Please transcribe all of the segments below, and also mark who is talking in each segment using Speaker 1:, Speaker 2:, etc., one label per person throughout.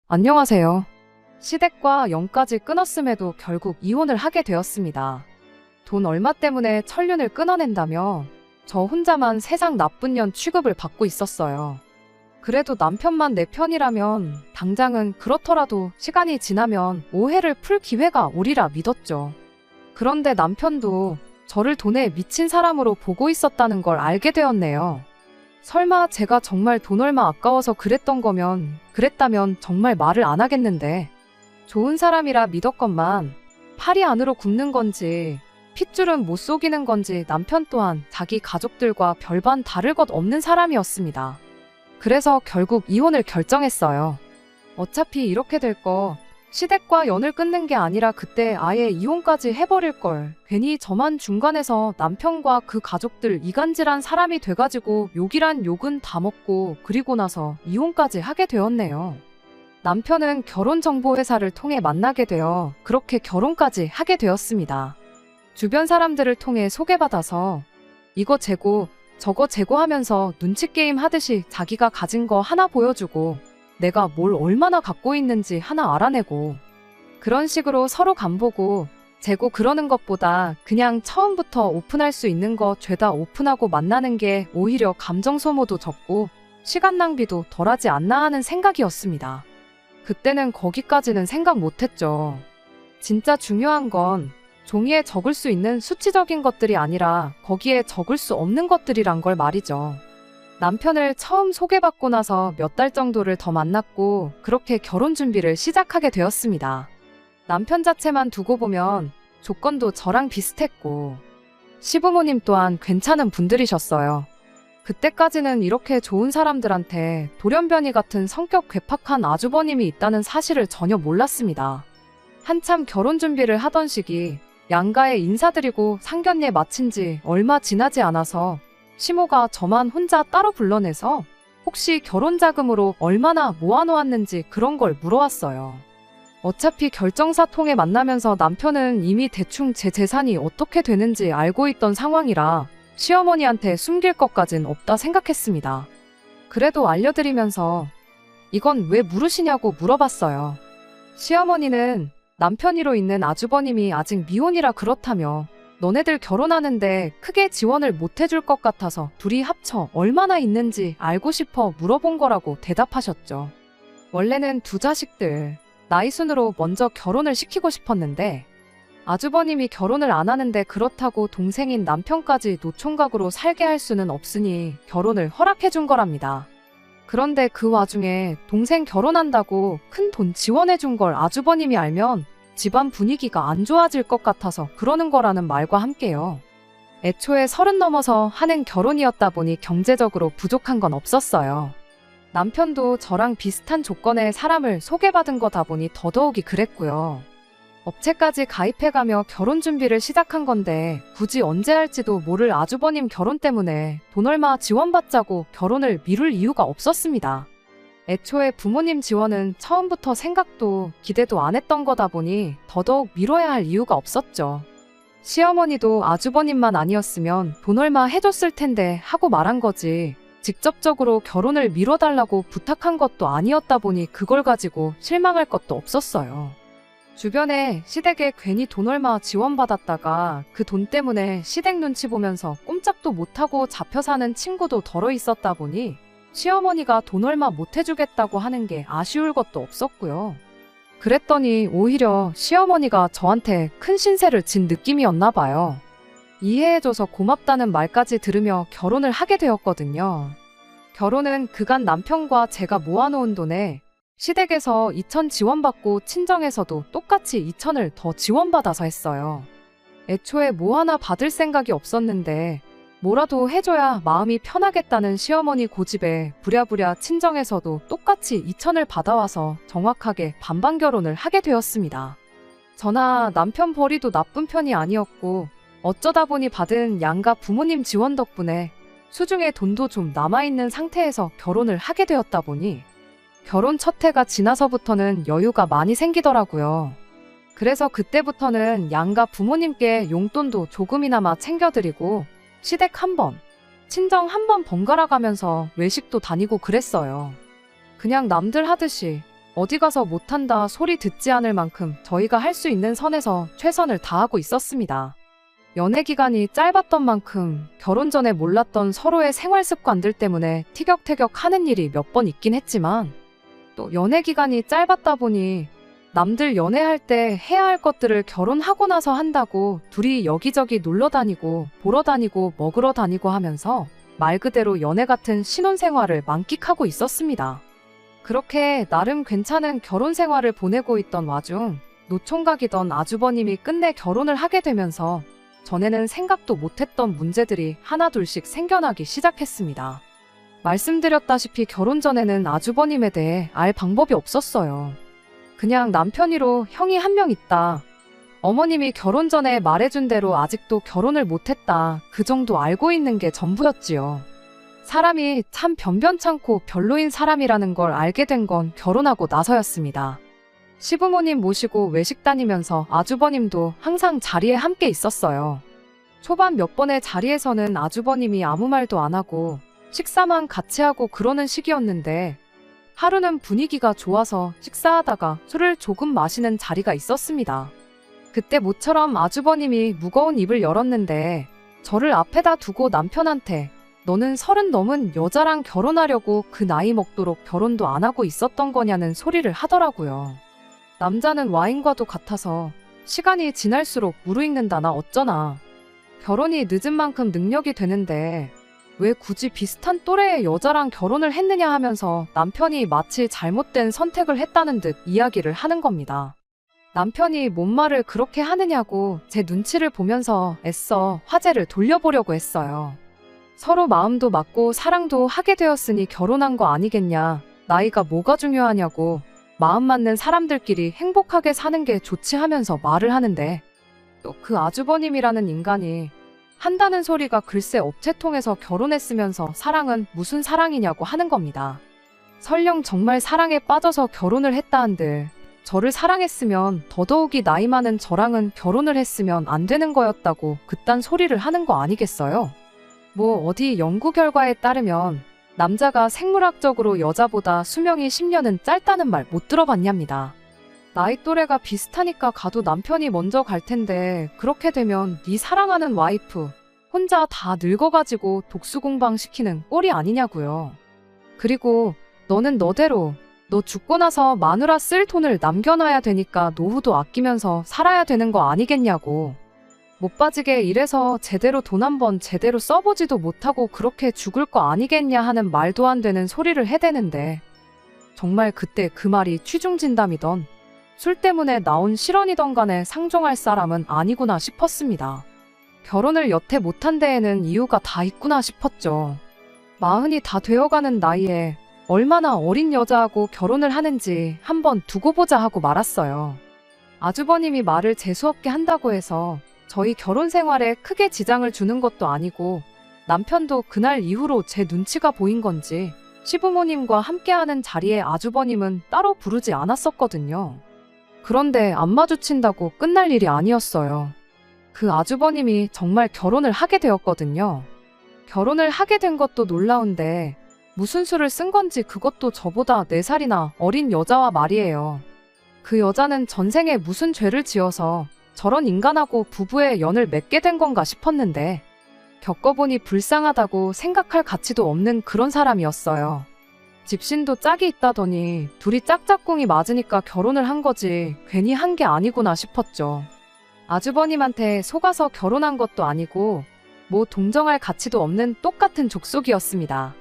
Speaker 1: 안녕하세요. 시댁과 연까지 끊었음에도 결국 이혼을 하게 되었습니다. 돈 얼마 때문에 천륜을 끊어낸다며 저 혼자만 세상 나쁜 년 취급을 받고 있었어요. 그래도 남편만 내 편이라면 당장은 그렇더라도 시간이 지나면 오해를 풀 기회가 오리라 믿었죠. 그런데 남편도 저를 돈에 미친 사람으로 보고 있었다는 걸 알게 되었네요. 설마 제가 정말 돈 얼마 아까워서 그랬다면 정말 말을 안 하겠는데 좋은 사람이라 믿었건만 팔이 안으로 굽는 건지 핏줄은 못 속이는 건지 남편 또한 자기 가족들과 별반 다를 것 없는 사람이었습니다. 그래서 결국 이혼을 결정했어요. 어차피 이렇게 될 거 시댁과 연을 끊는 게 아니라 그때 아예 이혼까지 해버릴 걸. 괜히 저만 중간에서 남편과 그 가족들 이간질한 사람이 돼가지고 욕이란 욕은 다 먹고 그리고 나서 이혼까지 하게 되었네요. 남편은 결혼정보회사를 통해 만나게 되어 그렇게 결혼까지 하게 되었습니다. 주변 사람들을 통해 소개받아서 이거 재고 저거 재고 하면서 눈치게임 하듯이 자기가 가진 거 하나 보여주고 내가 뭘 얼마나 갖고 있는지 하나 알아내고 그런 식으로 서로 간보고 재고 그러는 것보다 그냥 처음부터 오픈할 수 있는 거 죄다 오픈하고 만나는 게 오히려 감정 소모도 적고 시간 낭비도 덜하지 않나 하는 생각이었습니다. 그때는 거기까지는 생각 못했죠. 진짜 중요한 건 종이에 적을 수 있는 수치적인 것들이 아니라 거기에 적을 수 없는 것들이란 걸 말이죠. 남편을 처음 소개받고 나서 몇 달 정도를 더 만났고 그렇게 결혼 준비를 시작하게 되었습니다. 남편 자체만 두고 보면 조건도 저랑 비슷했고 시부모님 또한 괜찮은 분들이셨어요. 그때까지는 이렇게 좋은 사람들한테 돌연변이 같은 성격 괴팍한 아주버님이 있다는 사실을 전혀 몰랐습니다. 한참 결혼 준비를 하던 시기 양가에 인사드리고 상견례 마친 지 얼마 지나지 않아서 시모가 저만 혼자 따로 불러내서 혹시 결혼 자금으로 얼마나 모아놓았는지 그런 걸 물어왔어요. 어차피 결정사 통해 만나면서 남편은 이미 대충 제 재산이 어떻게 되는지 알고 있던 상황이라 시어머니한테 숨길 것까진 없다 생각했습니다. 그래도 알려드리면서 이건 왜 물으시냐고 물어봤어요. 시어머니는 남편이로 있는 아주버님이 아직 미혼이라 그렇다며 너네들 결혼하는데 크게 지원을 못 해줄 것 같아서 둘이 합쳐 얼마나 있는지 알고 싶어 물어본 거라고 대답하셨죠. 원래는 두 자식들 나이 순으로 먼저 결혼을 시키고 싶었는데 아주버님이 결혼을 안 하는데 그렇다고 동생인 남편까지 노총각으로 살게 할 수는 없으니 결혼을 허락해 준 거랍니다. 그런데 그 와중에 동생 결혼한다고 큰 돈 지원해 준 걸 아주버님이 알면 집안 분위기가 안 좋아질 것 같아서 그러는 거라는 말과 함께요. 애초에 30 넘어서 하는 결혼이었다 보니 경제적으로 부족한 건 없었어요. 남편도 저랑 비슷한 조건의 사람을 소개받은 거다 보니 더더욱이 그랬고요. 업체까지 가입해가며 결혼 준비를 시작한 건데 굳이 언제 할지도 모를 아주버님 결혼 때문에 돈 얼마 지원받자고 결혼을 미룰 이유가 없었습니다. 애초에 부모님 지원은 처음부터 생각도 기대도 안 했던 거다 보니 더더욱 미뤄야 할 이유가 없었죠. 시어머니도 아주버님만 아니었으면 돈 얼마 해줬을 텐데 하고 말한 거지 직접적으로 결혼을 미뤄달라고 부탁한 것도 아니었다 보니 그걸 가지고 실망할 것도 없었어요. 주변에 시댁에 괜히 돈 얼마 지원받았다가 그 돈 때문에 시댁 눈치 보면서 꼼짝도 못하고 잡혀 사는 친구도 덜어 있었다 보니 시어머니가 돈 얼마 못 해주겠다고 하는 게 아쉬울 것도 없었고요. 그랬더니 오히려 시어머니가 저한테 큰 신세를 진 느낌이었나 봐요. 이해해줘서 고맙다는 말까지 들으며 결혼을 하게 되었거든요. 결혼은 그간 남편과 제가 모아놓은 돈에 시댁에서 2,000 지원받고 친정에서도 똑같이 2,000을 더 지원받아서 했어요. 애초에 뭐 하나 받을 생각이 없었는데 뭐라도 해줘야 마음이 편하겠다는 시어머니 고집에 부랴부랴 친정에서도 똑같이 2,000을 받아와서 정확하게 반반 결혼을 하게 되었습니다. 저나 남편 벌이도 나쁜 편이 아니었고 어쩌다 보니 받은 양가 부모님 지원 덕분에 수중에 돈도 좀 남아있는 상태에서 결혼을 하게 되었다 보니 결혼 첫 해가 지나서부터는 여유가 많이 생기더라고요. 그래서 그때부터는 양가 부모님께 용돈도 조금이나마 챙겨드리고 시댁 한 번, 친정 한 번 번갈아 가면서 외식도 다니고 그랬어요. 그냥 남들 하듯이 어디 가서 못한다 소리 듣지 않을 만큼 저희가 할 수 있는 선에서 최선을 다하고 있었습니다. 연애 기간이 짧았던 만큼 결혼 전에 몰랐던 서로의 생활 습관들 때문에 티격태격 하는 일이 몇 번 있긴 했지만 또 연애 기간이 짧았다 보니 남들 연애할 때 해야 할 것들을 결혼하고 나서 한다고 둘이 여기저기 놀러 다니고 보러 다니고 먹으러 다니고 하면서 말 그대로 연애 같은 신혼생활을 만끽하고 있었습니다. 그렇게 나름 괜찮은 결혼 생활을 보내고 있던 와중 노총각이던 아주버님이 끝내 결혼을 하게 되면서 전에는 생각도 못했던 문제들이 하나둘씩 생겨나기 시작했습니다. 말씀드렸다시피 결혼 전에는 아주버님에 대해 알 방법이 없었어요. 그냥 남편이로 형이 한 명 있다. 어머님이 결혼 전에 말해준 대로 아직도 결혼을 못했다. 그 정도 알고 있는 게 전부였지요. 사람이 참 변변찮고 별로인 사람이라는 걸 알게 된 건 결혼하고 나서였습니다. 시부모님 모시고 외식 다니면서 아주버님도 항상 자리에 함께 있었어요. 초반 몇 번의 자리에서는 아주버님이 아무 말도 안 하고 식사만 같이 하고 그러는 시기였는데 하루는 분위기가 좋아서 식사하다가 술을 조금 마시는 자리가 있었습니다. 그때 모처럼 아주버님이 무거운 입을 열었는데 저를 앞에다 두고 남편한테 너는 30 넘은 여자랑 결혼하려고 그 나이 먹도록 결혼도 안 하고 있었던 거냐는 소리를 하더라고요. 남자는 와인과도 같아서 시간이 지날수록 무르익는다나 어쩌나. 결혼이 늦은 만큼 능력이 되는데 왜 굳이 비슷한 또래의 여자랑 결혼을 했느냐 하면서 남편이 마치 잘못된 선택을 했다는 듯 이야기를 하는 겁니다. 남편이 뭔 말을 그렇게 하느냐고 제 눈치를 보면서 애써 화제를 돌려보려고 했어요. 서로 마음도 맞고 사랑도 하게 되었으니 결혼한 거 아니겠냐. 나이가 뭐가 중요하냐고. 마음 맞는 사람들끼리 행복하게 사는 게 좋지 하면서 말을 하는데 또 그 아주버님이라는 인간이 한다는 소리가 글쎄 업체 통해서 결혼했으면서 사랑은 무슨 사랑이냐고 하는 겁니다. 설령 정말 사랑에 빠져서 결혼을 했다 한들 저를 사랑했으면 더더욱이 나이 많은 저랑은 결혼을 했으면 안 되는 거였다고 그딴 소리를 하는 거 아니겠어요? 뭐 어디 연구 결과에 따르면 남자가 생물학적으로 여자보다 수명이 10년은 짧다는 말 못 들어봤냐입니다. 나이 또래가 비슷하니까 가도 남편이 먼저 갈 텐데 그렇게 되면 네 사랑하는 와이프 혼자 다 늙어가지고 독수공방 시키는 꼴이 아니냐고요. 그리고 너는 너대로 너 죽고 나서 마누라 쓸 돈을 남겨놔야 되니까 노후도 아끼면서 살아야 되는 거 아니겠냐고. 못 빠지게 일해서 제대로 돈 한 번 제대로 써보지도 못하고 그렇게 죽을 거 아니겠냐 하는 말도 안 되는 소리를 해대는데 정말 그때 그 말이 취중진담이던 술 때문에 나온 실언이던 간에 상종할 사람은 아니구나 싶었습니다. 결혼을 여태 못한 데에는 이유가 다 있구나 싶었죠. 40이 다 되어가는 나이에 얼마나 어린 여자하고 결혼을 하는지 한번 두고 보자 하고 말았어요. 아주버님이 말을 재수없게 한다고 해서 저희 결혼 생활에 크게 지장을 주는 것도 아니고 남편도 그날 이후로 제 눈치가 보인 건지 시부모님과 함께하는 자리에 아주버님은 따로 부르지 않았었거든요. 그런데 안 마주친다고 끝날 일이 아니었어요. 그 아주버님이 정말 결혼을 하게 되었거든요. 결혼을 하게 된 것도 놀라운데 무슨 수를 쓴 건지 그것도 저보다 4살이나 어린 여자와 말이에요. 그 여자는 전생에 무슨 죄를 지어서 저런 인간하고 부부의 연을 맺게 된 건가 싶었는데 겪어보니 불쌍하다고 생각할 가치도 없는 그런 사람이었어요. 집신도 짝이 있다더니 둘이 짝짝꿍이 맞으니까 결혼을 한 거지 괜히 한 게 아니구나 싶었죠. 아주버님한테 속아서 결혼한 것도 아니고 뭐 동정할 가치도 없는 똑같은 족속이었습니다.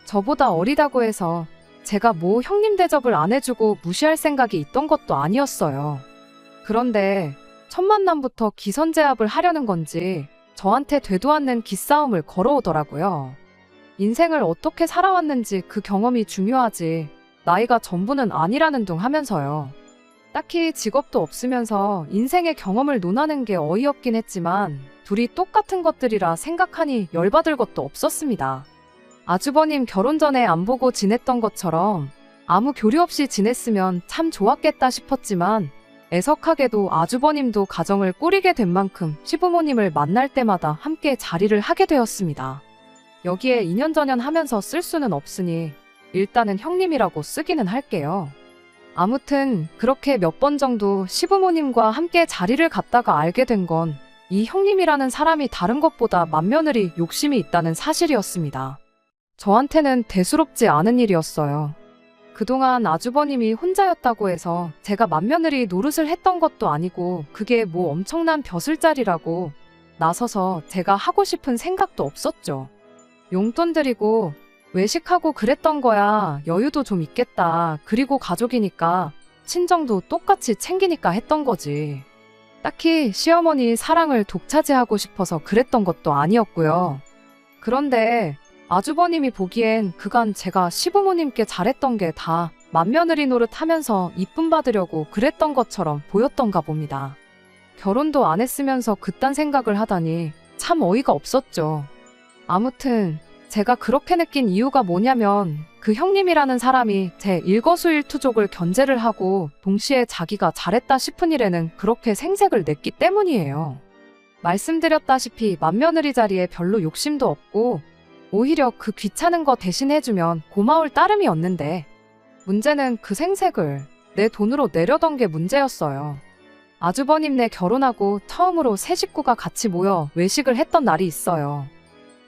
Speaker 1: 저보다 어리다고 해서 제가 뭐 형님 대접을 안 해주고 무시할 생각이 있던 것도 아니었어요. 그런데 첫 만남부터 기선제압을 하려는 건지 저한테 되도 않는 기싸움을 걸어오더라고요. 인생을 어떻게 살아왔는지 그 경험이 중요하지 나이가 전부는 아니라는 둥 하면서요. 딱히 직업도 없으면서 인생의 경험을 논하는 게 어이없긴 했지만 둘이 똑같은 것들이라 생각하니 열받을 것도 없었습니다. 아주버님 결혼 전에 안 보고 지냈던 것처럼 아무 교류 없이 지냈으면 참 좋았겠다 싶었지만 애석하게도 아주버님도 가정을 꾸리게 된 만큼 시부모님을 만날 때마다 함께 자리를 하게 되었습니다. 여기에 인연전연 하면서 쓸 수는 없으니 일단은 형님이라고 쓰기는 할게요. 아무튼 그렇게 몇 번 정도 시부모님과 함께 자리를 갖다가 알게 된 건 이 형님이라는 사람이 다른 것보다 맏며느리 욕심이 있다는 사실이었습니다. 저한테는 대수롭지 않은 일이었어요. 그동안 아주버님이 혼자였다고 해서 제가 맏며느리 노릇을 했던 것도 아니고 그게 뭐 엄청난 벼슬자리라고 나서서 제가 하고 싶은 생각도 없었죠. 용돈 드리고 외식하고 그랬던 거야. 여유도 좀 있겠다. 그리고 가족이니까 친정도 똑같이 챙기니까 했던 거지. 딱히 시어머니 사랑을 독차지하고 싶어서 그랬던 것도 아니었고요. 그런데 아주버님이 보기엔 그간 제가 시부모님께 잘했던 게 다 맏며느리 노릇하면서 이쁨 받으려고 그랬던 것처럼 보였던가 봅니다. 결혼도 안 했으면서 그딴 생각을 하다니 참 어이가 없었죠. 아무튼 제가 그렇게 느낀 이유가 뭐냐면 그 형님이라는 사람이 제 일거수일투족을 견제를 하고 동시에 자기가 잘했다 싶은 일에는 그렇게 생색을 냈기 때문이에요. 말씀드렸다시피 맏며느리 자리에 별로 욕심도 없고 오히려 그 귀찮은 거 대신 해주면 고마울 따름이었는데 문제는 그 생색을 내 돈으로 내려던 게 문제였어요. 아주버님네 결혼하고 처음으로 세 식구가 같이 모여 외식을 했던 날이 있어요.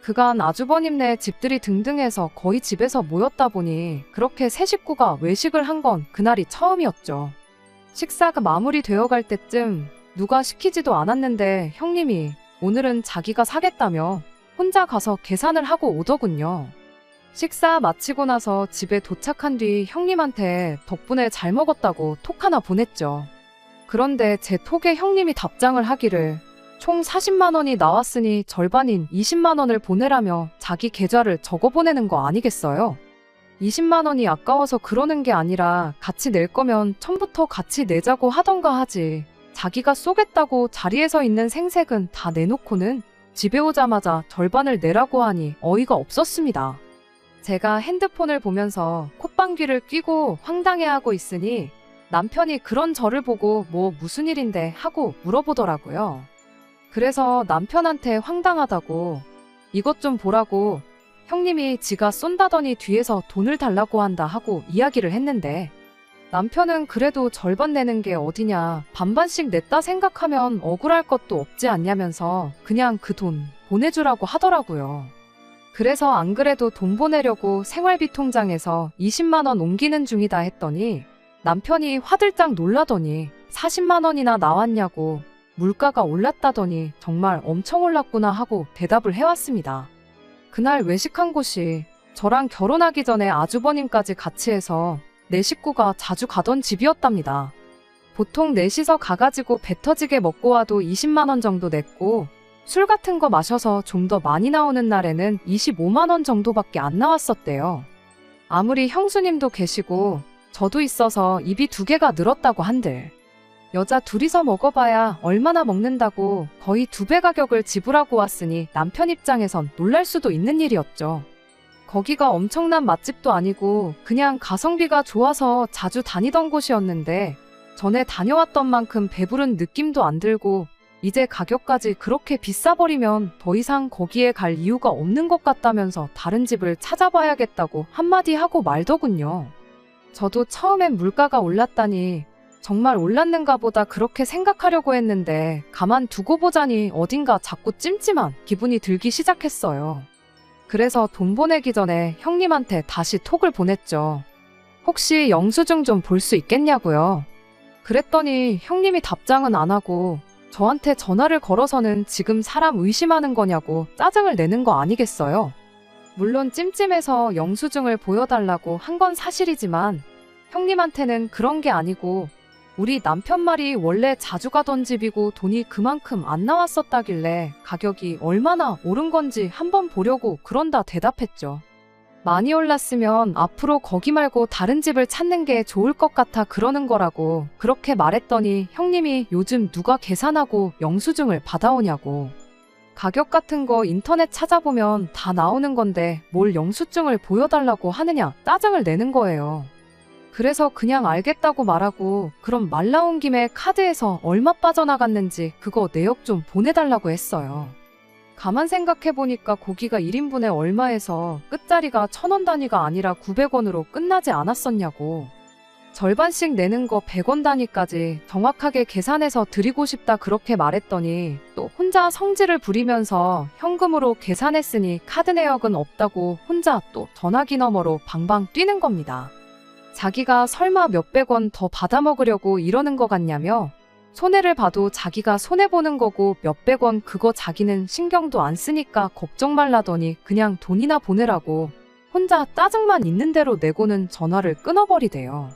Speaker 1: 그간 아주버님네 집들이 등등해서 거의 집에서 모였다 보니 그렇게 세 식구가 외식을 한 건 그날이 처음이었죠. 식사가 마무리되어 갈 때쯤 누가 시키지도 않았는데 형님이 오늘은 자기가 사겠다며 혼자 가서 계산을 하고 오더군요. 식사 마치고 나서 집에 도착한 뒤 형님한테 덕분에 잘 먹었다고 톡 하나 보냈죠. 그런데 제 톡에 형님이 답장을 하기를 총 40만 원이 나왔으니 절반인 20만 원을 보내라며 자기 계좌를 적어 보내는 거 아니겠어요? 20만 원이 아까워서 그러는 게 아니라 같이 낼 거면 처음부터 같이 내자고 하던가 하지. 자기가 쏘겠다고 자리에서 있는 생색은 다 내놓고는 집에 오자마자 절반을 내라고 하니 어이가 없었습니다. 제가 핸드폰을 보면서 콧방귀를 뀌고 황당해하고 있으니 남편이 그런 저를 보고 뭐 무슨 일인데 하고 물어보더라고요. 그래서 남편한테 황당하다고 이것 좀 보라고 형님이 지가 쏜다더니 뒤에서 돈을 달라고 한다 하고 이야기를 했는데 남편은 그래도 절반 내는 게 어디냐 반반씩 냈다 생각하면 억울할 것도 없지 않냐면서 그냥 그 돈 보내주라고 하더라고요. 그래서 안 그래도 돈 보내려고 생활비 통장에서 20만 원 옮기는 중이다 했더니 남편이 화들짝 놀라더니 40만 원이나 나왔냐고 물가가 올랐다더니 정말 엄청 올랐구나 하고 대답을 해왔습니다. 그날 외식한 곳이 저랑 결혼하기 전에 아주버님까지 같이 해서 네 식구가 자주 가던 집이었답니다. 보통 넷이서 가가지고 배 터지게 먹고 와도 20만 원 정도 냈고 술 같은 거 마셔서 좀 더 많이 나오는 날에는 25만 원 정도밖에 안 나왔었대요. 아무리 형수님도 계시고 저도 있어서 입이 두 개가 늘었다고 한들 여자 둘이서 먹어봐야 얼마나 먹는다고 거의 2배 가격을 지불하고 왔으니 남편 입장에선 놀랄 수도 있는 일이었죠. 거기가 엄청난 맛집도 아니고 그냥 가성비가 좋아서 자주 다니던 곳이었는데 전에 다녀왔던 만큼 배부른 느낌도 안 들고 이제 가격까지 그렇게 비싸버리면 더 이상 거기에 갈 이유가 없는 것 같다면서 다른 집을 찾아봐야겠다고 한마디 하고 말더군요. 저도 처음엔 물가가 올랐다니 정말 올랐는가 보다 그렇게 생각하려고 했는데 가만 두고 보자니 어딘가 자꾸 찜찜한 기분이 들기 시작했어요. 그래서 돈 보내기 전에 형님한테 다시 톡을 보냈죠. 혹시 영수증 좀 볼 수 있겠냐고요. 그랬더니 형님이 답장은 안 하고 저한테 전화를 걸어서는 지금 사람 의심하는 거냐고 짜증을 내는 거 아니겠어요? 물론 찜찜해서 영수증을 보여달라고 한 건 사실이지만 형님한테는 그런 게 아니고 우리 남편 말이 원래 자주 가던 집이고 돈이 그만큼 안 나왔었다길래 가격이 얼마나 오른 건지 한번 보려고 그런다 대답했죠. 많이 올랐으면 앞으로 거기 말고 다른 집을 찾는 게 좋을 것 같아 그러는 거라고 그렇게 말했더니 형님이 요즘 누가 계산하고 영수증을 받아오냐고. 가격 같은 거 인터넷 찾아보면 다 나오는 건데 뭘 영수증을 보여달라고 하느냐 짜증을 내는 거예요. 그래서 그냥 알겠다고 말하고 그럼 말 나온 김에 카드에서 얼마 빠져나갔는지 그거 내역 좀 보내달라고 했어요. 가만 생각해보니까 고기가 1인분에 얼마에서 끝자리가 1,000원 단위가 아니라 900원으로 끝나지 않았었냐고. 절반씩 내는 거 100원 단위까지 정확하게 계산해서 드리고 싶다 그렇게 말했더니 또 혼자 성질을 부리면서 현금으로 계산했으니 카드 내역은 없다고 혼자 또 전화기 너머로 방방 뛰는 겁니다. 자기가 설마 몇백 원 더 받아먹으려고 이러는 것 같냐며 손해를 봐도 자기가 손해보는 거고 몇백 원 그거 자기는 신경도 안 쓰니까 걱정 말라더니 그냥 돈이나 보내라고 혼자 짜증만 있는 대로 내고는 전화를 끊어버리대요.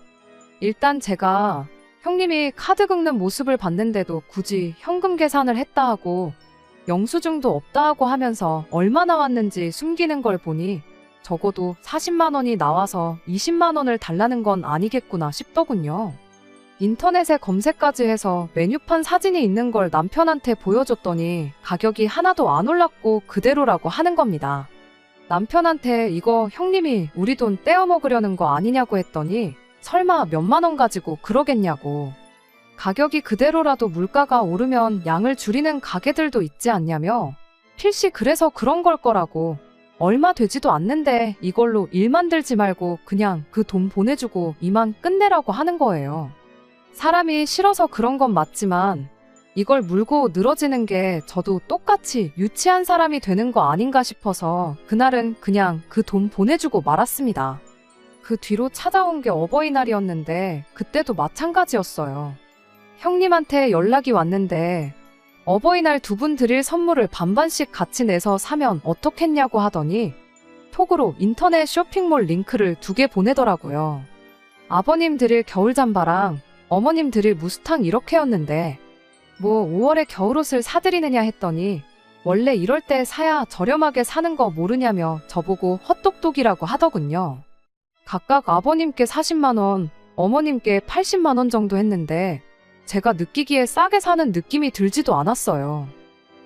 Speaker 1: 일단 제가 형님이 카드 긁는 모습을 봤는데도 굳이 현금 계산을 했다 하고 영수증도 없다 하고 하면서 얼마 나왔는지 숨기는 걸 보니 적어도 40만 원이 나와서 20만 원을 달라는 건 아니겠구나 싶더군요. 인터넷에 검색까지 해서 메뉴판 사진이 있는 걸 남편한테 보여줬더니 가격이 하나도 안 올랐고 그대로라고 하는 겁니다. 남편한테 이거 형님이 우리 돈 떼어먹으려는 거 아니냐고 했더니 설마 몇만 원 가지고 그러겠냐고. 가격이 그대로라도 물가가 오르면 양을 줄이는 가게들도 있지 않냐며 필시 그래서 그런 걸 거라고. 얼마 되지도 않는데 이걸로 일 만들지 말고 그냥 그 돈 보내주고 이만 끝내라고 하는 거예요. 사람이 싫어서 그런 건 맞지만 이걸 물고 늘어지는 게 저도 똑같이 유치한 사람이 되는 거 아닌가 싶어서 그날은 그냥 그 돈 보내주고 말았습니다. 그 뒤로 찾아온 게 어버이날이었는데 그때도 마찬가지였어요. 형님한테 연락이 왔는데 어버이날 두 분 드릴 선물을 반반씩 같이 내서 사면 어떻겠냐고 하더니 톡으로 인터넷 쇼핑몰 링크를 2개 보내더라고요. 아버님 드릴 겨울 잠바랑 어머님 드릴 무스탕 이렇게였는데 뭐 5월에 겨울옷을 사드리느냐 했더니 원래 이럴 때 사야 저렴하게 사는 거 모르냐며 저보고 헛똑똑이라고 하더군요. 각각 아버님께 40만 원, 어머님께 80만 원 정도 했는데 제가 느끼기에 싸게 사는 느낌이 들지도 않았어요.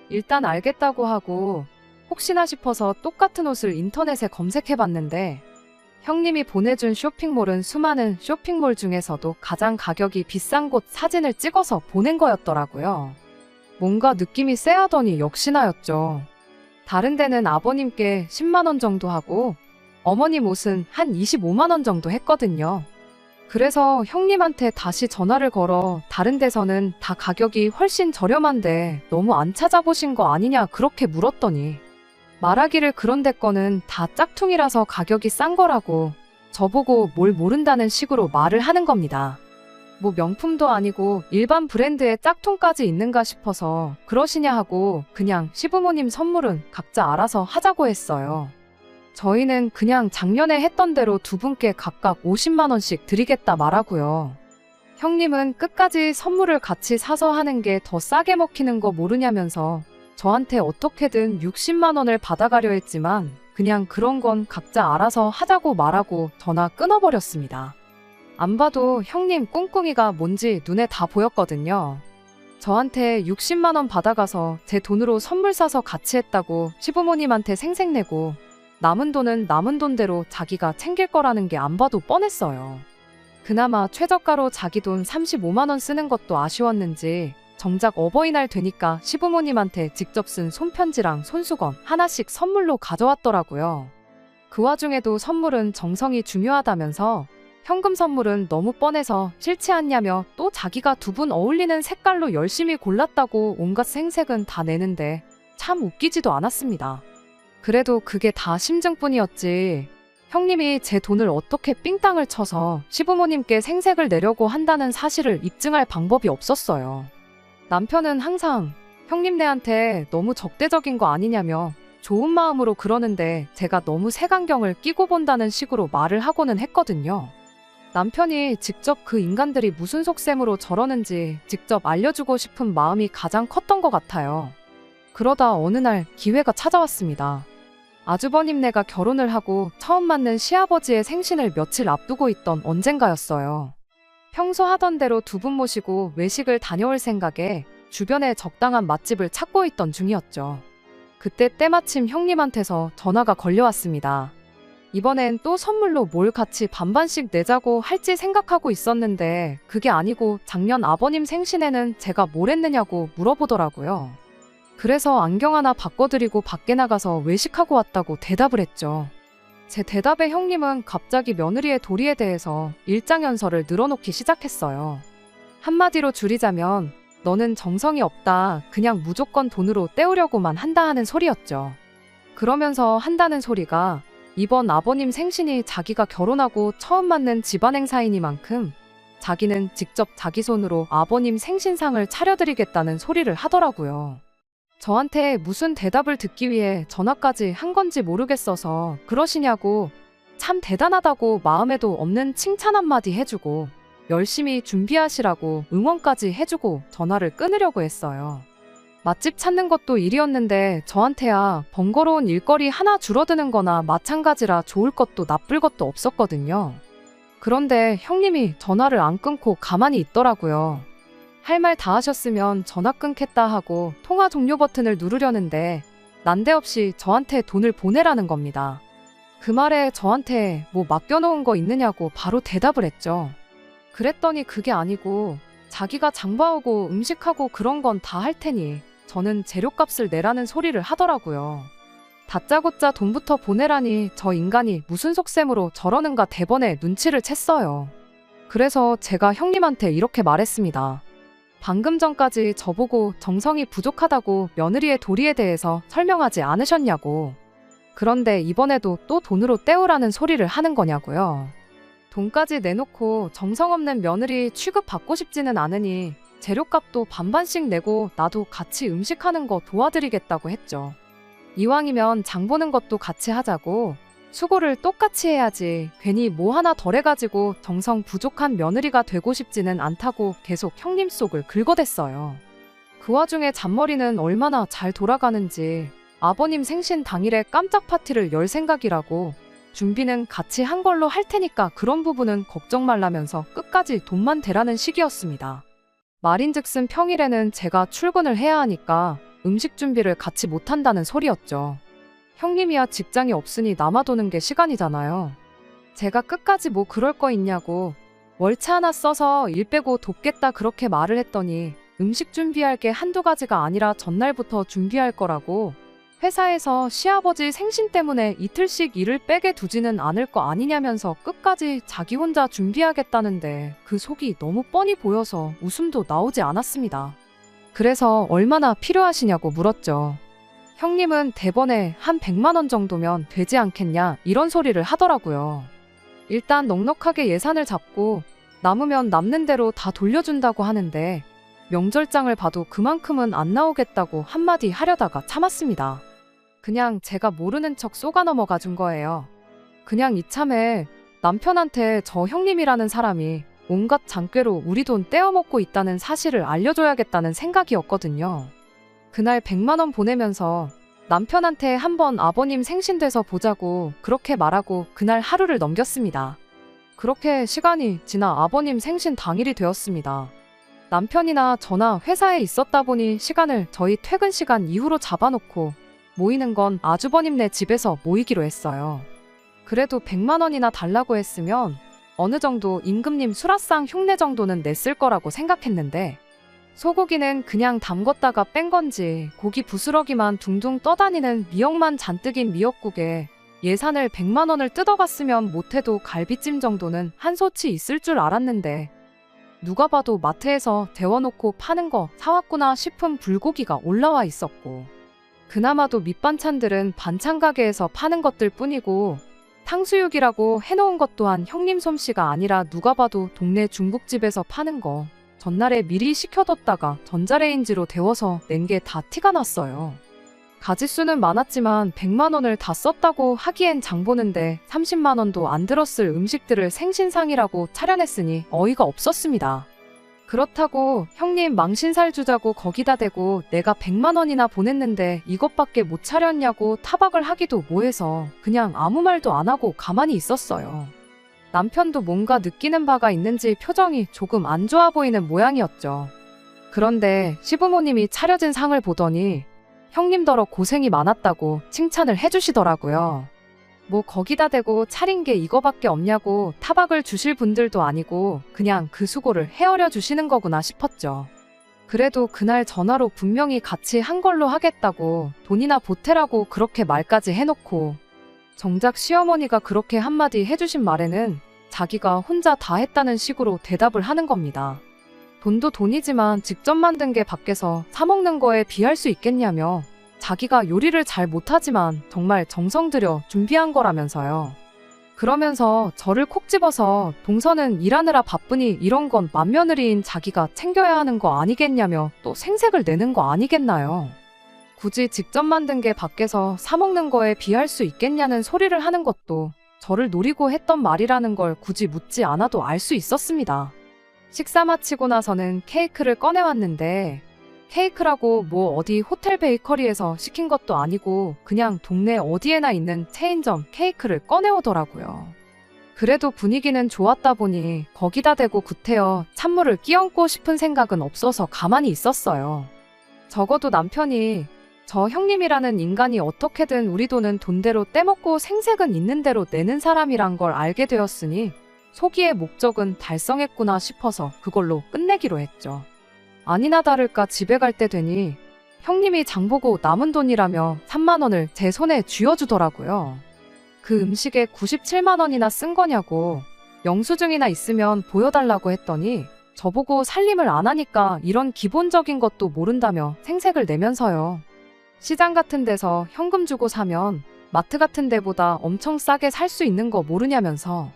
Speaker 1: 일단 알겠다고 하고 혹시나 싶어서 똑같은 옷을 인터넷에 검색해봤는데 형님이 보내준 쇼핑몰은 수많은 쇼핑몰 중에서도 가장 가격이 비싼 곳 사진을 찍어서 보낸 거였더라고요. 뭔가 느낌이 쎄하더니 역시나였죠. 다른 데는 아버님께 10만 원 정도 하고 어머님 옷은 한 25만 원 정도 했거든요. 그래서 형님한테 다시 전화를 걸어 다른 데서는 다 가격이 훨씬 저렴한데 너무 안 찾아보신 거 아니냐 그렇게 물었더니 말하기를 그런 데 거는 다 짝퉁이라서 가격이 싼 거라고 저보고 뭘 모른다는 식으로 말을 하는 겁니다. 뭐 명품도 아니고 일반 브랜드의 짝퉁까지 있는가 싶어서 그러시냐 하고 그냥 시부모님 선물은 각자 알아서 하자고 했어요. 저희는 그냥 작년에 했던 대로 두 분께 각각 50만 원씩 드리겠다 말하고요. 형님은 끝까지 선물을 같이 사서 하는 게 더 싸게 먹히는 거 모르냐면서 저한테 어떻게든 60만 원을 받아가려 했지만 그냥 그런 건 각자 알아서 하자고 말하고 전화 끊어버렸습니다. 안 봐도 형님 꿍꿍이가 뭔지 눈에 다 보였거든요. 저한테 60만 원 받아가서 제 돈으로 선물 사서 같이 했다고 시부모님한테 생색내고 남은 돈은 남은 돈대로 자기가 챙길 거라는 게 안 봐도 뻔했어요. 그나마 최저가로 자기 돈 35만 원 쓰는 것도 아쉬웠는지 정작 어버이날 되니까 시부모님한테 직접 쓴 손편지랑 손수건 하나씩 선물로 가져왔더라고요. 그 와중에도 선물은 정성이 중요하다면서 현금 선물은 너무 뻔해서 싫지 않냐며 또 자기가 두 분 어울리는 색깔로 열심히 골랐다고 온갖 생색은 다 내는데 참 웃기지도 않았습니다. 그래도 그게 다 심증뿐이었지 형님이 제 돈을 어떻게 삥땅을 쳐서 시부모님께 생색을 내려고 한다는 사실을 입증할 방법이 없었어요. 남편은 항상 형님네한테 너무 적대적인 거 아니냐며 좋은 마음으로 그러는데 제가 너무 색안경을 끼고 본다는 식으로 말을 하고는 했거든요. 남편이 직접 그 인간들이 무슨 속셈으로 저러는지 직접 알려주고 싶은 마음이 가장 컸던 것 같아요. 그러다 어느 날 기회가 찾아왔습니다. 아주버님네가 결혼을 하고 처음 맞는 시아버지의 생신을 며칠 앞두고 있던 언젠가였어요. 평소 하던 대로 두 분 모시고 외식을 다녀올 생각에 주변에 적당한 맛집을 찾고 있던 중이었죠. 그때 때마침 형님한테서 전화가 걸려왔습니다. 이번엔 또 선물로 뭘 같이 반반씩 내자고 할지 생각하고 있었는데 그게 아니고 작년 아버님 생신에는 제가 뭘 했느냐고 물어보더라고요. 그래서 안경 하나 바꿔드리고 밖에 나가서 외식하고 왔다고 대답을 했죠. 제 대답에 형님은 갑자기 며느리의 도리에 대해서 일장연설을 늘어놓기 시작했어요. 한마디로 줄이자면 너는 정성이 없다. 그냥 무조건 돈으로 때우려고만 한다 하는 소리였죠. 그러면서 한다는 소리가 이번 아버님 생신이 자기가 결혼하고 처음 맞는 집안 행사이니만큼 자기는 직접 자기 손으로 아버님 생신상을 차려드리겠다는 소리를 하더라고요. 저한테 무슨 대답을 듣기 위해 전화까지 한 건지 모르겠어서 그러시냐고 참 대단하다고 마음에도 없는 칭찬 한마디 해주고 열심히 준비하시라고 응원까지 해주고 전화를 끊으려고 했어요. 맛집 찾는 것도 일이었는데 저한테야 번거로운 일거리 하나 줄어드는 거나 마찬가지라 좋을 것도 나쁠 것도 없었거든요. 그런데 형님이 전화를 안 끊고 가만히 있더라고요. 할 말 다 하셨으면 전화 끊겠다 하고 통화 종료 버튼을 누르려는데 난데없이 저한테 돈을 보내라는 겁니다. 그 말에 저한테 뭐 맡겨놓은 거 있느냐고 바로 대답을 했죠. 그랬더니 그게 아니고 자기가 장봐오고 음식하고 그런 건 다 할 테니 저는 재료값을 내라는 소리를 하더라고요. 다짜고짜 돈부터 보내라니 저 인간이 무슨 속셈으로 저러는가 대번에 눈치를 챘어요. 그래서 제가 형님한테 이렇게 말했습니다. 방금 전까지 저보고 정성이 부족하다고 며느리의 도리에 대해서 설명하지 않으셨냐고. 그런데 이번에도 또 돈으로 때우라는 소리를 하는 거냐고요. 돈까지 내놓고 정성 없는 며느리 취급받고 싶지는 않으니 재료값도 반반씩 내고 나도 같이 음식하는 거 도와드리겠다고 했죠. 이왕이면 장 보는 것도 같이 하자고 수고를 똑같이 해야지 괜히 뭐 하나 덜해가지고 정성 부족한 며느리가 되고 싶지는 않다고 계속 형님 속을 긁어댔어요. 그 와중에 잔머리는 얼마나 잘 돌아가는지 아버님 생신 당일에 깜짝 파티를 열 생각이라고 준비는 같이 한 걸로 할 테니까 그런 부분은 걱정 말라면서 끝까지 돈만 대라는 식이었습니다. 말인즉슨 평일에는 제가 출근을 해야 하니까 음식 준비를 같이 못한다는 소리였죠. 형님이야 직장이 없으니 남아도는 게 시간이잖아요. 제가 끝까지 뭐 그럴 거 있냐고 월차 하나 써서 일 빼고 돕겠다 그렇게 말을 했더니 음식 준비할 게 한두 가지가 아니라 전날부터 준비할 거라고 회사에서 시아버지 생신 때문에 이틀씩 일을 빼게 두지는 않을 거 아니냐면서 끝까지 자기 혼자 준비하겠다는데 그 속이 너무 뻔히 보여서 웃음도 나오지 않았습니다. 그래서 얼마나 필요하시냐고 물었죠. 형님은 대번에 한 100만 원 정도면 되지 않겠냐 이런 소리를 하더라고요. 일단 넉넉하게 예산을 잡고 남으면 남는 대로 다 돌려준다고 하는데 명절장을 봐도 그만큼은 안 나오겠다고 한마디 하려다가 참았습니다. 그냥 제가 모르는 척 쏘가 넘어가 준 거예요. 그냥 이참에 남편한테 저 형님이라는 사람이 온갖 장꾀로 우리 돈 떼어먹고 있다는 사실을 알려줘야겠다는 생각이었거든요. 그날 100만 원 보내면서 남편한테 한번 아버님 생신 돼서 보자고 그렇게 말하고 그날 하루를 넘겼습니다. 그렇게 시간이 지나 아버님 생신 당일이 되었습니다. 남편이나 저나 회사에 있었다 보니 시간을 저희 퇴근 시간 이후로 잡아놓고 모이는 건 아주버님네 집에서 모이기로 했어요. 그래도 100만 원이나 달라고 했으면 어느 정도 임금님 수라상 흉내 정도는 냈을 거라고 생각했는데 소고기는 그냥 담궜다가 뺀 건지 고기 부스러기만 둥둥 떠다니는 미역만 잔뜩인 미역국에 예산을 100만 원을 뜯어갔으면 못해도 갈비찜 정도는 한소치 있을 줄 알았는데 누가 봐도 마트에서 데워놓고 파는 거 사왔구나 싶은 불고기가 올라와 있었고 그나마도 밑반찬들은 반찬 가게에서 파는 것들 뿐이고 탕수육이라고 해놓은 것 또한 형님 솜씨가 아니라 누가 봐도 동네 중국집에서 파는 거 전날에 미리 식혀뒀다가 전자레인지로 데워서 낸 게 다 티가 났어요. 가짓수는 많았지만 100만 원을 다 썼다고 하기엔 장 보는데 30만 원도 안 들었을 음식들을 생신상이라고 차려냈으니 어이가 없었습니다. 그렇다고 형님 망신살 주자고 거기다 대고 내가 100만 원이나 보냈는데 이것밖에 못 차렸냐고 타박을 하기도 뭐해서 그냥 아무 말도 안 하고 가만히 있었어요. 남편도 뭔가 느끼는 바가 있는지 표정이 조금 안 좋아 보이는 모양이었죠. 그런데 시부모님이 차려진 상을 보더니 형님더러 고생이 많았다고 칭찬을 해주시더라고요. 뭐 거기다 대고 차린 게 이거밖에 없냐고 타박을 주실 분들도 아니고 그냥 그 수고를 헤아려 주시는 거구나 싶었죠. 그래도 그날 전화로 분명히 같이 한 걸로 하겠다고 돈이나 보태라고 그렇게 말까지 해놓고 정작 시어머니가 그렇게 한마디 해주신 말에는 자기가 혼자 다 했다는 식으로 대답을 하는 겁니다. 돈도 돈이지만 직접 만든 게 밖에서 사 먹는 거에 비할 수 있겠냐며 자기가 요리를 잘 못하지만 정말 정성 들여 준비한 거라면서요. 그러면서 저를 콕 집어서 동서는 일하느라 바쁘니 이런 건 맏며느리인 자기가 챙겨야 하는 거 아니겠냐며 또 생색을 내는 거 아니겠나요. 굳이 직접 만든 게 밖에서 사 먹는 거에 비할 수 있겠냐는 소리를 하는 것도 저를 노리고 했던 말이라는 걸 굳이 묻지 않아도 알 수 있었습니다. 식사 마치고 나서는 케이크를 꺼내왔는데 케이크라고 뭐 어디 호텔 베이커리에서 시킨 것도 아니고 그냥 동네 어디에나 있는 체인점 케이크를 꺼내오더라고요. 그래도 분위기는 좋았다 보니 거기다 대고 구태여 찬물을 끼얹고 싶은 생각은 없어서 가만히 있었어요. 적어도 남편이 저 형님이라는 인간이 어떻게든 우리 돈은 돈대로 떼먹고 생색은 있는 대로 내는 사람이란 걸 알게 되었으니 소기의 목적은 달성했구나 싶어서 그걸로 끝내기로 했죠. 아니나 다를까 집에 갈 때 되니 형님이 장보고 남은 돈이라며 3만 원을 제 손에 쥐어주더라고요. 그 음식에 97만 원이나 쓴 거냐고 영수증이나 있으면 보여달라고 했더니 저보고 살림을 안 하니까 이런 기본적인 것도 모른다며 생색을 내면서요. 시장 같은 데서 현금 주고 사면 마트 같은 데보다 엄청 싸게 살 수 있는 거 모르냐면서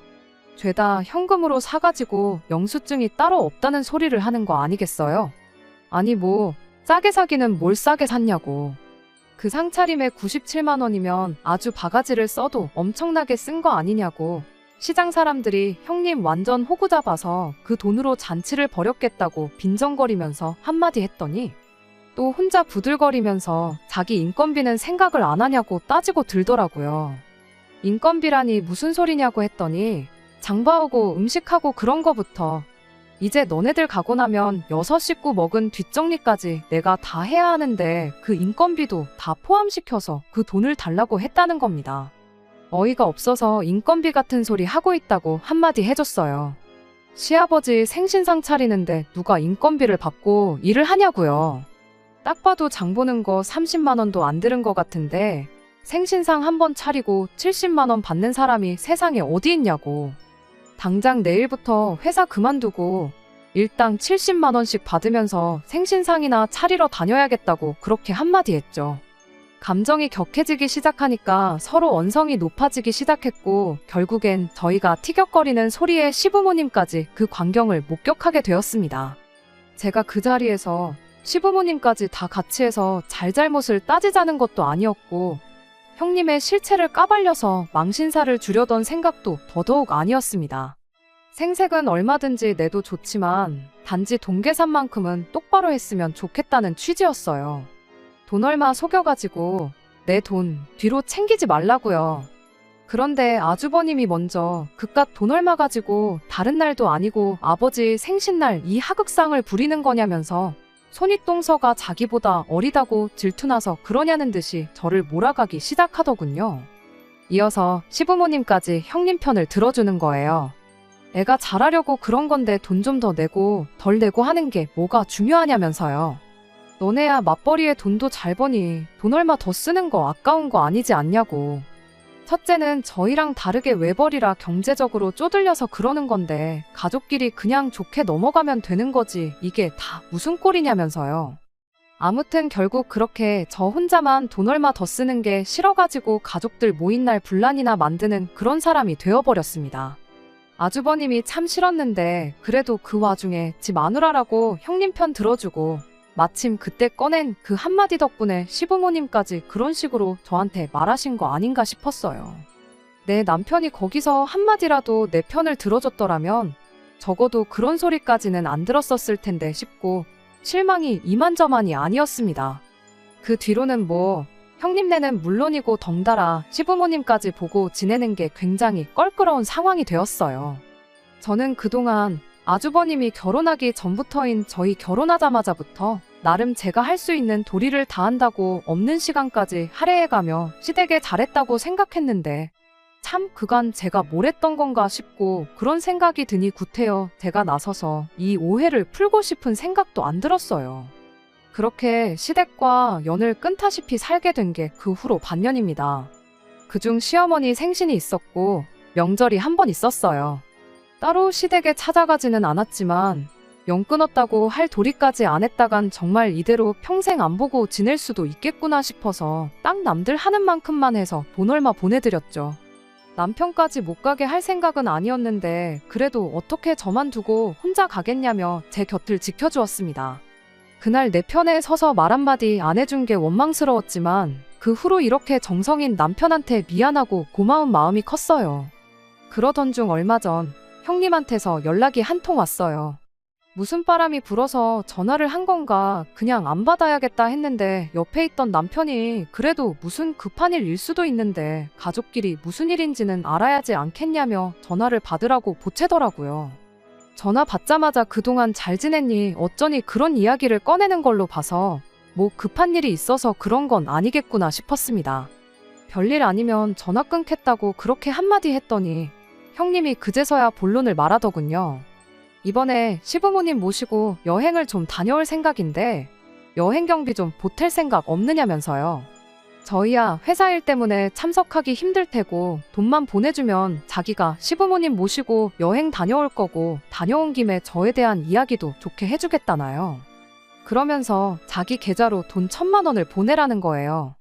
Speaker 1: 죄다 현금으로 사가지고 영수증이 따로 없다는 소리를 하는 거 아니겠어요? 아니 뭐 싸게 사기는 뭘 싸게 샀냐고. 그 상차림에 97만 원이면 아주 바가지를 써도 엄청나게 쓴 거 아니냐고. 시장 사람들이 형님 완전 호구 잡아서 그 돈으로 잔치를 벌였겠다고 빈정거리면서 한마디 했더니 또 혼자 부들거리면서 자기 인건비는 생각을 안 하냐고 따지고 들더라고요. 인건비라니 무슨 소리냐고 했더니 장봐오고 음식하고 그런 거부터 이제 너네들 가고 나면 6식구 먹은 뒷정리까지 내가 다 해야 하는데 그 인건비도 다 포함시켜서 그 돈을 달라고 했다는 겁니다. 어이가 없어서 인건비 같은 소리 하고 있다고 한마디 해줬어요. 시아버지 생신상 차리는데 누가 인건비를 받고 일을 하냐고요. 딱 봐도 장 보는 거 30만 원도 안 들은 것 같은데 생신상 한 번 차리고 70만 원 받는 사람이 세상에 어디 있냐고. 당장 내일부터 회사 그만두고 일당 70만 원씩 받으면서 생신상이나 차리러 다녀야겠다고 그렇게 한마디 했죠. 감정이 격해지기 시작하니까 서로 언성이 높아지기 시작했고 결국엔 저희가 티격거리는 소리에 시부모님까지 그 광경을 목격하게 되었습니다. 제가 그 자리에서 시부모님까지 다 같이 해서 잘잘못을 따지자는 것도 아니었고 형님의 실체를 까발려서 망신사를 주려던 생각도 더더욱 아니었습니다. 생색은 얼마든지 내도 좋지만 단지 돈 계산만큼은 똑바로 했으면 좋겠다는 취지였어요. 돈 얼마 속여가지고 내 돈 뒤로 챙기지 말라고요. 그런데 아주버님이 먼저 그깟 돈 얼마 가지고 다른 날도 아니고 아버지 생신날 이 하극상을 부리는 거냐면서 손윗동서가 자기보다 어리다고 질투나서 그러냐는 듯이 저를 몰아가기 시작하더군요. 이어서 시부모님까지 형님 편을 들어주는 거예요. 애가 잘하려고 그런 건데 돈 좀 더 내고 덜 내고 하는 게 뭐가 중요하냐면서요. 너네야 맞벌이에 돈도 잘 버니 돈 얼마 더 쓰는 거 아까운 거 아니지 않냐고. 첫째는 저희랑 다르게 외벌이라 경제적으로 쪼들려서 그러는 건데 가족끼리 그냥 좋게 넘어가면 되는 거지 이게 다 무슨 꼴이냐면서요. 아무튼 결국 그렇게 저 혼자만 돈 얼마 더 쓰는 게 싫어가지고 가족들 모인 날 분란이나 만드는 그런 사람이 되어버렸습니다. 아주버님이 참 싫었는데 그래도 그 와중에 지 마누라라고 형님 편 들어주고 마침 그때 꺼낸 그 한마디 덕분에 시부모님까지 그런 식으로 저한테 말하신 거 아닌가 싶었어요. 내 남편이 거기서 한마디라도 내 편을 들어줬더라면 적어도 그런 소리까지는 안 들었었을 텐데 싶고 실망이 이만저만이 아니었습니다. 그 뒤로는 뭐 형님네는 물론이고 덩달아 시부모님까지 보고 지내는 게 굉장히 껄끄러운 상황이 되었어요. 저는 그동안 아주버님이 결혼하기 전부터인 저희 결혼하자마자부터 나름 제가 할 수 있는 도리를 다한다고 없는 시간까지 할애해가며 시댁에 잘했다고 생각했는데 참 그간 제가 뭘 했던 건가 싶고 그런 생각이 드니 구태여 제가 나서서 이 오해를 풀고 싶은 생각도 안 들었어요. 그렇게 시댁과 연을 끊다시피 살게 된 게 그 후로 반년입니다. 그중 시어머니 생신이 있었고 명절이 한 번 있었어요. 따로 시댁에 찾아가지는 않았지만 영 끊었다고 할 도리까지 안 했다간 정말 이대로 평생 안 보고 지낼 수도 있겠구나 싶어서 딱 남들 하는 만큼만 해서 돈 얼마 보내드렸죠. 남편까지 못 가게 할 생각은 아니었는데 그래도 어떻게 저만 두고 혼자 가겠냐며 제 곁을 지켜주었습니다. 그날 내 편에 서서 말 한마디 안 해준 게 원망스러웠지만 그 후로 이렇게 정성인 남편한테 미안하고 고마운 마음이 컸어요. 그러던 중 얼마 전 형님한테서 연락이 한 통 왔어요. 무슨 바람이 불어서 전화를 한 건가 그냥 안 받아야겠다 했는데 옆에 있던 남편이 그래도 무슨 급한 일일 수도 있는데 가족끼리 무슨 일인지는 알아야지 않겠냐며 전화를 받으라고 보채더라고요. 전화 받자마자 그동안 잘 지냈니 어쩌니 그런 이야기를 꺼내는 걸로 봐서 뭐 급한 일이 있어서 그런 건 아니겠구나 싶었습니다. 별일 아니면 전화 끊겠다고 그렇게 한마디 했더니 형님이 그제서야 본론을 말하더군요. 이번에 시부모님 모시고 여행을 좀 다녀올 생각인데 여행 경비 좀 보탤 생각 없느냐면서요. 저희야 회사 일 때문에 참석하기 힘들 테고 돈만 보내주면 자기가 시부모님 모시고 여행 다녀올 거고 다녀온 김에 저에 대한 이야기도 좋게 해주겠다나요. 그러면서 자기 계좌로 돈 1,000만 원을 보내라는 거예요.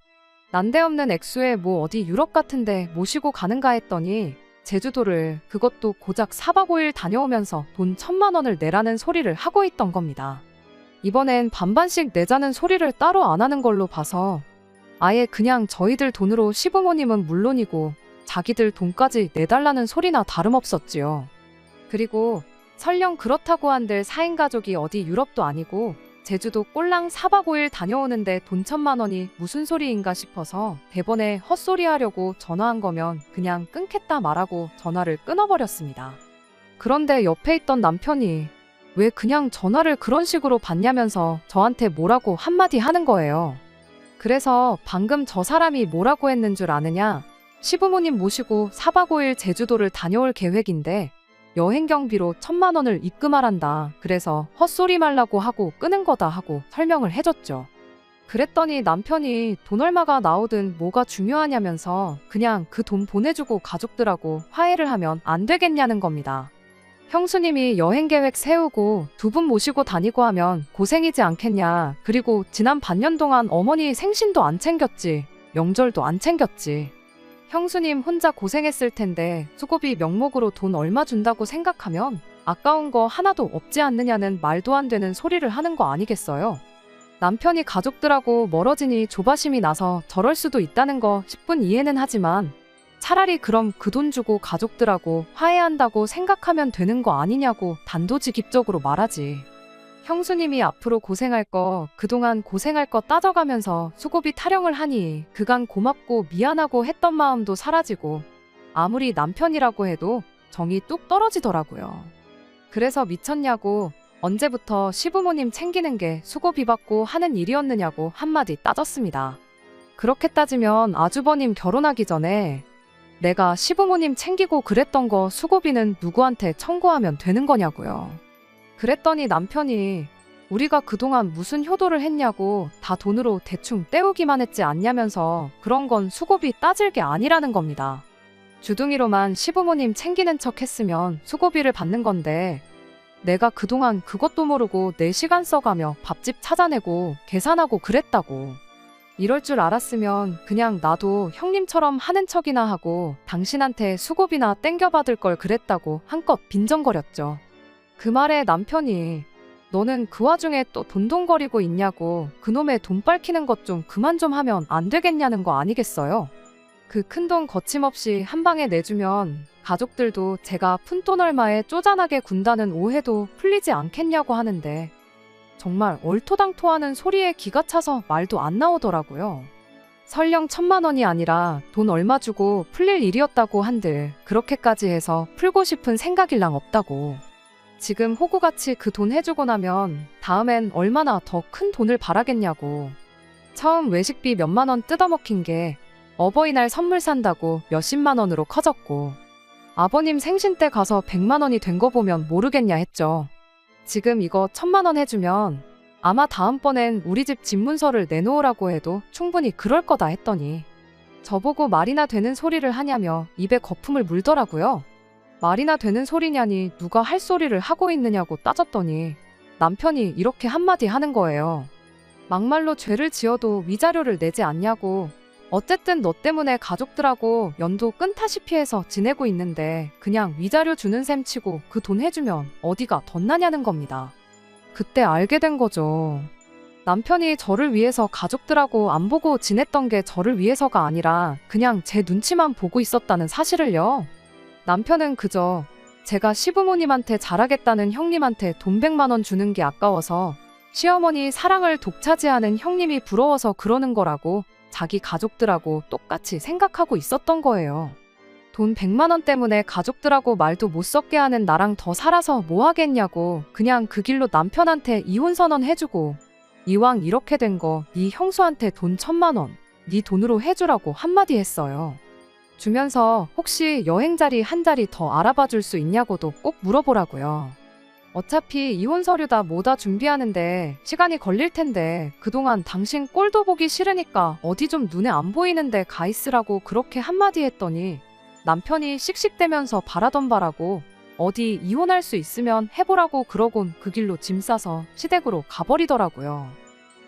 Speaker 1: 난데없는 액수에 뭐 어디 유럽 같은데 모시고 가는가 했더니 제주도를 그것도 고작 4박 5일 다녀오면서 돈 1,000만 원을 내라는 소리를 하고 있던 겁니다. 이번엔 반반씩 내자는 소리를 따로 안 하는 걸로 봐서 아예 그냥 저희들 돈으로 시부모님은 물론이고 자기들 돈까지 내달라는 소리나 다름없었지요. 그리고 설령 그렇다고 한들 4인 가족이 어디 유럽도 아니고 제주도 꼴랑 4박 5일 다녀오는데 돈 1,000만 원이 무슨 소리인가 싶어서 대번에 헛소리 하려고 전화한 거면 그냥 끊겠다 말하고 전화를 끊어버렸습니다. 그런데 옆에 있던 남편이 왜 그냥 전화를 그런 식으로 받냐면서 저한테 뭐라고 한마디 하는 거예요. 그래서 방금 저 사람이 뭐라고 했는 줄 아느냐? 시부모님 모시고 4박 5일 제주도를 다녀올 계획인데 여행 경비로 1,000만 원을 입금하란다. 그래서 헛소리 말라고 하고 끄는 거다 하고 설명을 해줬죠. 그랬더니 남편이 돈 얼마가 나오든 뭐가 중요하냐면서 그냥 그 돈 보내주고 가족들하고 화해를 하면 안 되겠냐는 겁니다. 형수님이 여행 계획 세우고 2분 모시고 다니고 하면 고생이지 않겠냐. 그리고 지난 반년 동안 어머니 생신도 안 챙겼지. 명절도 안 챙겼지. 형수님 혼자 고생했을 텐데 수고비 명목으로 돈 얼마 준다고 생각하면 아까운 거 하나도 없지 않느냐는 말도 안 되는 소리를 하는 거 아니겠어요? 남편이 가족들하고 멀어지니 조바심이 나서 저럴 수도 있다는 거 10분 이해는 하지만 차라리 그럼 그 돈 주고 가족들하고 화해한다고 생각하면 되는 거 아니냐고 단도직입적으로 말하지. 형수님이 앞으로 고생할 거, 그동안 고생할 거 따져가면서 수고비 타령을 하니 그간 고맙고 미안하고 했던 마음도 사라지고 아무리 남편이라고 해도 정이 뚝 떨어지더라고요. 그래서 미쳤냐고 언제부터 시부모님 챙기는 게 수고비 받고 하는 일이었느냐고 한마디 따졌습니다. 그렇게 따지면 아주버님 결혼하기 전에 내가 시부모님 챙기고 그랬던 거 수고비는 누구한테 청구하면 되는 거냐고요. 그랬더니 남편이 우리가 그동안 무슨 효도를 했냐고 다 돈으로 대충 때우기만 했지 않냐면서 그런 건 수고비 따질 게 아니라는 겁니다. 주둥이로만 시부모님 챙기는 척 했으면 수고비를 받는 건데 내가 그동안 그것도 모르고 내 시간 써가며 밥집 찾아내고 계산하고 그랬다고. 이럴 줄 알았으면 그냥 나도 형님처럼 하는 척이나 하고 당신한테 수고비나 땡겨받을 걸 그랬다고 한껏 빈정거렸죠. 그 말에 남편이 너는 그 와중에 또 돈돈거리고 있냐고 그놈의 돈 빨키는 것 좀 그만 좀 하면 안 되겠냐는 거 아니겠어요? 그 큰돈 거침없이 한 방에 내주면 가족들도 제가 푼돈 얼마에 쪼잔하게 군다는 오해도 풀리지 않겠냐고 하는데 정말 얼토당토하는 소리에 기가 차서 말도 안 나오더라고요. 설령 1,000만 원이 아니라 돈 얼마 주고 풀릴 일이었다고 한들 그렇게까지 해서 풀고 싶은 생각일랑 없다고. 지금 호구같이 그 돈 해주고 나면 다음엔 얼마나 더 큰 돈을 바라겠냐고. 처음 외식비 몇만 원 뜯어먹힌 게 어버이날 선물 산다고 몇십만 원으로 커졌고 아버님 생신 때 가서 100만 원이 된 거 보면 모르겠냐 했죠. 지금 이거 1,000만 원 해주면 아마 다음번엔 우리 집 집문서를 내놓으라고 해도 충분히 그럴 거다 했더니 저보고 말이나 되는 소리를 하냐며 입에 거품을 물더라고요. 말이나 되는 소리냐니 누가 할 소리를 하고 있느냐고 따졌더니 남편이 이렇게 한마디 하는 거예요. 막말로 죄를 지어도 위자료를 내지 않냐고. 어쨌든 너 때문에 가족들하고 연도 끈타시피 해서 지내고 있는데 그냥 위자료 주는 셈 치고 그 돈 해주면 어디가 덧나냐는 겁니다. 그때 알게 된 거죠. 남편이 저를 위해서 가족들하고 안 보고 지냈던 게 저를 위해서가 아니라 그냥 제 눈치만 보고 있었다는 사실을요. 남편은 그저 제가 시부모님한테 잘하겠다는 형님한테 돈 100만 원 주는 게 아까워서 시어머니 사랑을 독차지하는 형님이 부러워서 그러는 거라고 자기 가족들하고 똑같이 생각하고 있었던 거예요. 돈 100만 원 때문에 가족들하고 말도 못 섞게 하는 나랑 더 살아서 뭐 하겠냐고 그냥 그 길로 남편한테 이혼 선언 해주고 이왕 이렇게 된 거 네 형수한테 돈 1000만 원 네 돈으로 해주라고 한마디 했어요. 주면서 혹시 여행 자리 한 자리 더 알아봐 줄 수 있냐고도 꼭 물어보라고요. 어차피 이혼 서류 다 뭐다 준비하는데 시간이 걸릴 텐데 그동안 당신 꼴도 보기 싫으니까 어디 좀 눈에 안 보이는데 가 있으라고 그렇게 한마디 했더니 남편이 씩씩대면서 바라던 바라고 어디 이혼할 수 있으면 해보라고 그러곤 그 길로 짐 싸서 시댁으로 가버리더라고요.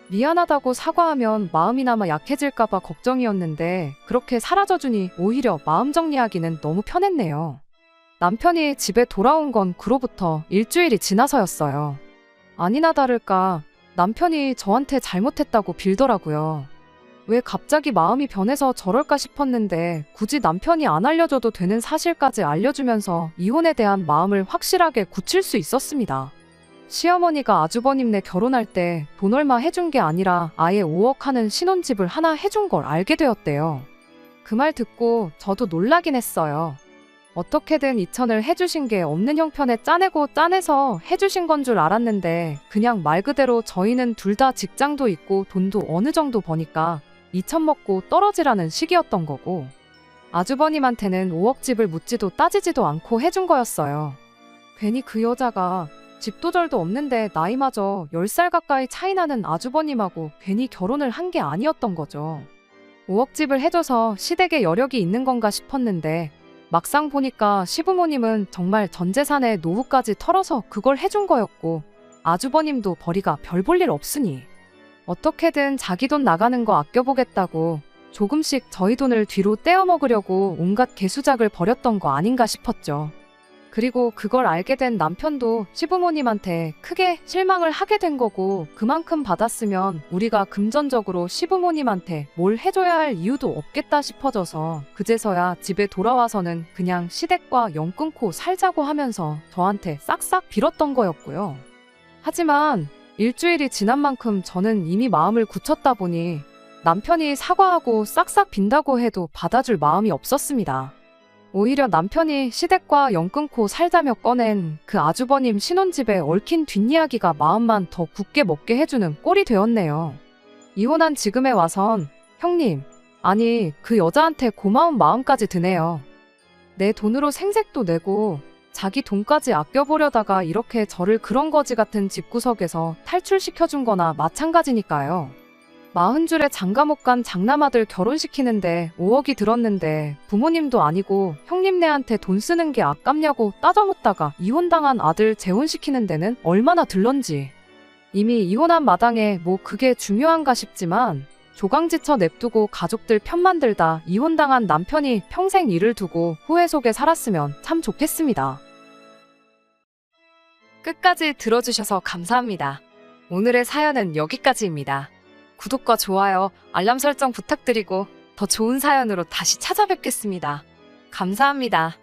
Speaker 1: 미안하다고 사과하면 마음이나마 약해질까봐 걱정이었는데 그렇게 사라져주니 오히려 마음 정리하기는 너무 편했네요. 남편이 집에 돌아온 건 그로부터 일주일이 지나서였어요. 아니나 다를까 남편이 저한테 잘못했다고 빌더라고요. 왜 갑자기 마음이 변해서 저럴까 싶었는데 굳이 남편이 안 알려줘도 되는 사실까지 알려주면서 이혼에 대한 마음을 확실하게 굳힐 수 있었습니다. 시어머니가 아주버님네 결혼할 때 돈 얼마 해준 게 아니라 아예 5억 하는 신혼집을 하나 해준 걸 알게 되었대요. 그 말 듣고 저도 놀라긴 했어요. 어떻게든 2천을 해주신 게 없는 형편에 짜내고 짜내서 해주신 건 줄 알았는데 그냥 말 그대로 저희는 둘 다 직장도 있고 돈도 어느 정도 버니까 2천 먹고 떨어지라는 식이었던 거고 아주버님한테는 5억 집을 묻지도 따지지도 않고 해준 거였어요. 괜히 그 여자가 집도 절도 없는데 나이마저 10살 가까이 차이 나는 아주버님하고 괜히 결혼을 한 게 아니었던 거죠. 5억 집을 해줘서 시댁에 여력이 있는 건가 싶었는데 막상 보니까 시부모님은 정말 전 재산에 노후까지 털어서 그걸 해준 거였고 아주버님도 벌이가 별 볼 일 없으니 어떻게든 자기 돈 나가는 거 아껴보겠다고 조금씩 저희 돈을 뒤로 떼어 먹으려고 온갖 개수작을 벌였던 거 아닌가 싶었죠. 그리고 그걸 알게 된 남편도 시부모님한테 크게 실망을 하게 된 거고 그만큼 받았으면 우리가 금전적으로 시부모님한테 뭘 해줘야 할 이유도 없겠다 싶어져서 그제서야 집에 돌아와서는 그냥 시댁과 연 끊고 살자고 하면서 저한테 싹싹 빌었던 거였고요. 하지만 일주일이 지난 만큼 저는 이미 마음을 굳혔다 보니 남편이 사과하고 싹싹 빈다고 해도 받아줄 마음이 없었습니다. 오히려 남편이 시댁과 연 끊고 살자며 꺼낸 그 아주버님 신혼집에 얽힌 뒷이야기가 마음만 더 굳게 먹게 해주는 꼴이 되었네요. 이혼한 지금에 와선 형님, 아니 그 여자한테 고마운 마음까지 드네요. 내 돈으로 생색도 내고 자기 돈까지 아껴보려다가 이렇게 저를 그런 거지 같은 집구석에서 탈출시켜준 거나 마찬가지니까요. 40줄에 장가 못 간 장남아들 결혼시키는데 5억이 들었는데 부모님도 아니고 형님네한테 돈 쓰는 게 아깝냐고 따져묻다가 이혼당한 아들 재혼시키는 데는 얼마나 들런지. 이미 이혼한 마당에 뭐 그게 중요한가 싶지만 조강지쳐 냅두고 가족들 편만 들다 이혼당한 남편이 평생 일을 두고 후회 속에 살았으면 참 좋겠습니다. 끝까지 들어주셔서 감사합니다. 오늘의 사연은 여기까지입니다. 구독과 좋아요, 알람 설정 부탁드리고 더 좋은 사연으로 다시 찾아뵙겠습니다. 감사합니다.